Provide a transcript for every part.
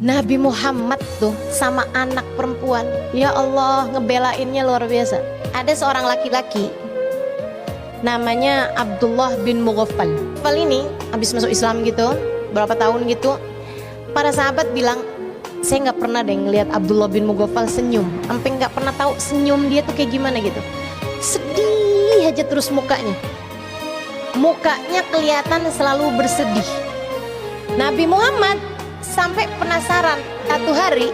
Nabi Muhammad tuh sama anak perempuan, ya Allah, ngebelainnya luar biasa. Ada seorang laki-laki namanya Abdullah bin Mughaffal. Mughaffal ini habis masuk Islam gitu, berapa tahun gitu. Para sahabat bilang, saya nggak pernah deh ngelihat Abdullah bin Mughaffal senyum, sampai nggak pernah tahu senyum dia tuh kayak gimana gitu. Sedih aja terus mukanya. Mukanya kelihatan selalu bersedih. Nabi Muhammad sampai penasaran. Satu hari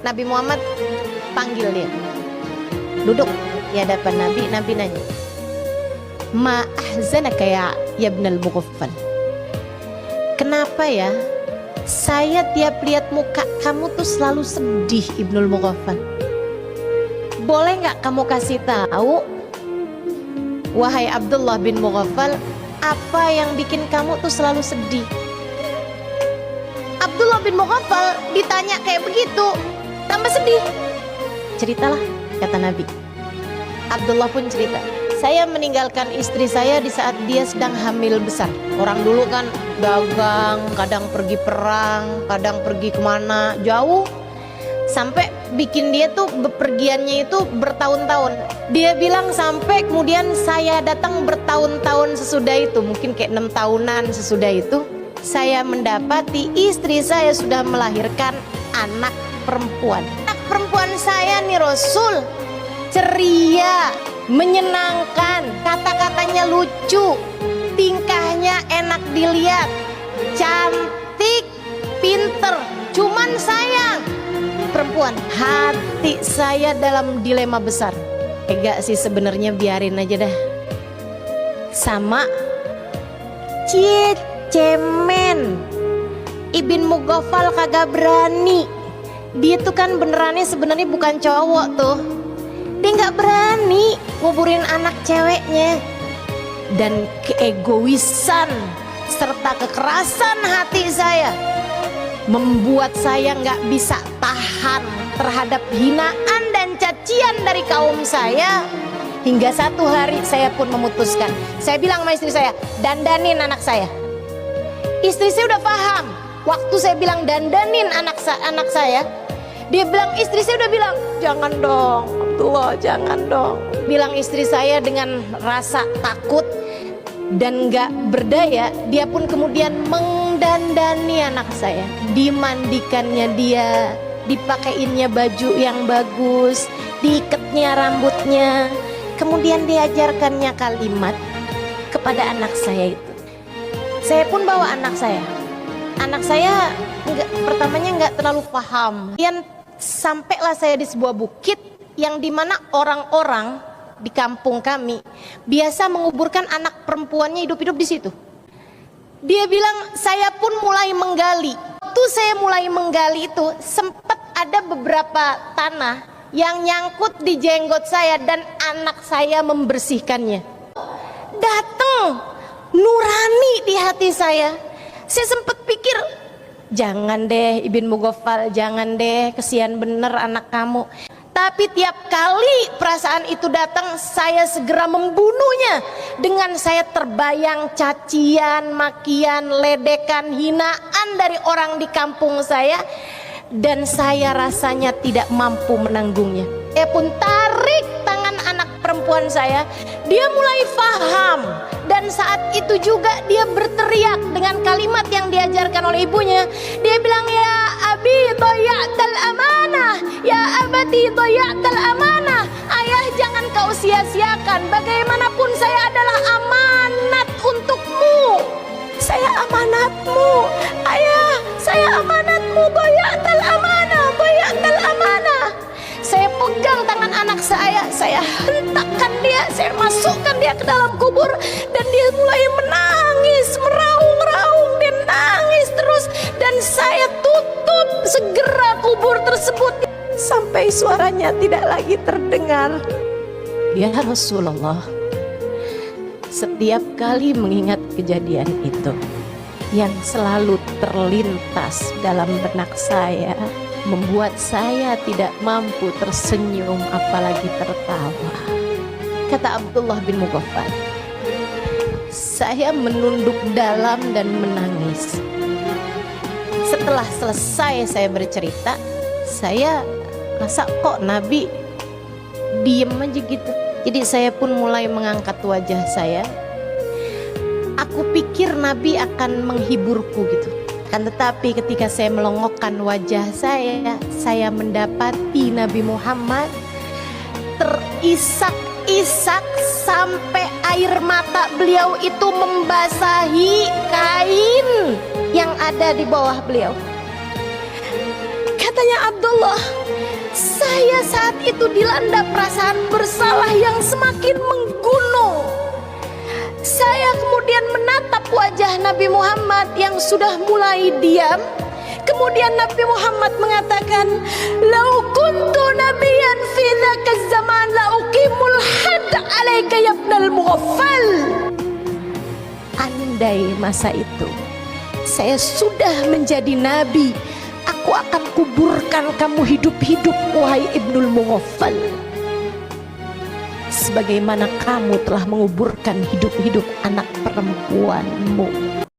Nabi Muhammad panggil dia, duduk di hadapan Nabi. Nabi nanya, ma ahzanaka ya ibnal Mughaffal, kenapa ya saya tiap lihat muka kamu tuh selalu sedih Ibnul Mughaffal? Boleh nggak kamu kasih tahu, wahai Abdullah bin Mughaffal, apa yang bikin kamu tuh selalu sedih? Abdullah bin Mughaffal ditanya kayak begitu, tambah sedih. Ceritalah, kata Nabi. Abdullah pun cerita, saya meninggalkan istri saya di saat dia sedang hamil besar. Orang dulu kan dagang, kadang pergi perang, kadang pergi kemana jauh, sampai bikin dia tuh bepergiannya itu bertahun-tahun. Dia bilang sampai kemudian saya datang bertahun-tahun sesudah itu, mungkin kayak 6 tahunan sesudah itu, saya mendapati istri saya sudah melahirkan anak perempuan. Anak perempuan saya nih Rasul, ceria, menyenangkan, kata-katanya lucu, tingkahnya enak dilihat, cantik, pinter. Cuman sayang, perempuan. Hati saya dalam dilema besar. Enggak sih sebenarnya, biarin aja dah. Sama cemen Ibn Mughaffal kagak berani. Dia tuh kan benerannya sebenarnya bukan cowok tuh. Dia nggak berani nguburin anak ceweknya. Dan keegoisan serta kekerasan hati saya membuat saya nggak bisa tahan terhadap hinaan dan cacian dari kaum saya. Hingga satu hari saya pun memutuskan, saya bilang sama istri saya, dandanin anak saya. Istri saya udah paham. Waktu saya bilang dandanin anak saya, dia bilang, istri saya udah bilang, jangan dong Abdullah, jangan dong. Bilang istri saya dengan rasa takut dan gak berdaya, dia pun kemudian mendandani anak saya. Dimandikannya dia, dipakaiinnya baju yang bagus, diikatnya rambutnya, kemudian diajarkannya kalimat kepada anak saya itu. Saya pun bawa anak saya. Anak saya pertamanya nggak terlalu paham. Kemudian sampailah saya di sebuah bukit yang dimana orang-orang di kampung kami biasa menguburkan anak perempuannya hidup-hidup di situ. Dia bilang, saya pun mulai menggali. Waktu saya mulai menggali itu sempat ada beberapa tanah yang nyangkut di jenggot saya dan anak saya membersihkannya. Datang nurani di hati saya. Saya sempat pikir, jangan deh Ibn Mughaffal, jangan deh, kesian bener anak kamu. Tapi tiap kali perasaan itu datang, saya segera membunuhnya. Dengan saya terbayang cacian, makian, ledekan, hinaan dari orang di kampung saya. Dan saya rasanya tidak mampu menanggungnya. Saya pun tarik tangan anak perempuan saya. Dia mulai faham. Dan saat itu juga dia berteriak dengan kalimat yang diajarkan oleh ibunya. Dia bilang, ya abi dhayya'tal amanah, ya abati dhayya'tal amanah. Ayah, jangan kau sia-siakan. Bagaimanapun saya adalah amanat untukmu. Saya amanatmu. Ayah, saya amanatmu. Dhayya'tal amanah, dhayya'tal amanah. Saya pegang tangan anak saya hentakkan dia, saya masukkan dia ke dalam kubur. Dan dia mulai menangis, meraung-raung, dia nangis terus. Dan saya tutup segera kubur tersebut sampai suaranya tidak lagi terdengar. Ya Rasulullah, setiap kali mengingat kejadian itu, yang selalu terlintas dalam benak saya membuat saya tidak mampu tersenyum apalagi tertawa. Kata Abdullah bin Mughaffal, saya menunduk dalam dan menangis. setelah selesai saya bercerita, saya rasa kok Nabi diem aja gitu. Jadi saya pun mulai mengangkat wajah saya. Aku pikir Nabi akan menghiburku gitu. Kan tetapi ketika saya melongokkan wajah saya mendapati Nabi Muhammad terisak-isak sampai air mata beliau itu membasahi kain yang ada di bawah beliau. Katanya Abdullah, saya saat itu dilanda perasaan bersalah yang semakin menggunung. Saya kemudian menatap wajah Nabi Muhammad yang sudah mulai diam. Kemudian Nabi Muhammad mengatakan, "Lau kuntu nabiyyan fi dzaka zaman la uqimul hadd 'alaika ya ibnal mughaffal." Andai masa itu saya sudah menjadi nabi, aku akan kuburkan kamu hidup-hidup wahai Ibnul Mughaffal, sebagaimana kamu telah menguburkan hidup-hidup anak perempuanmu.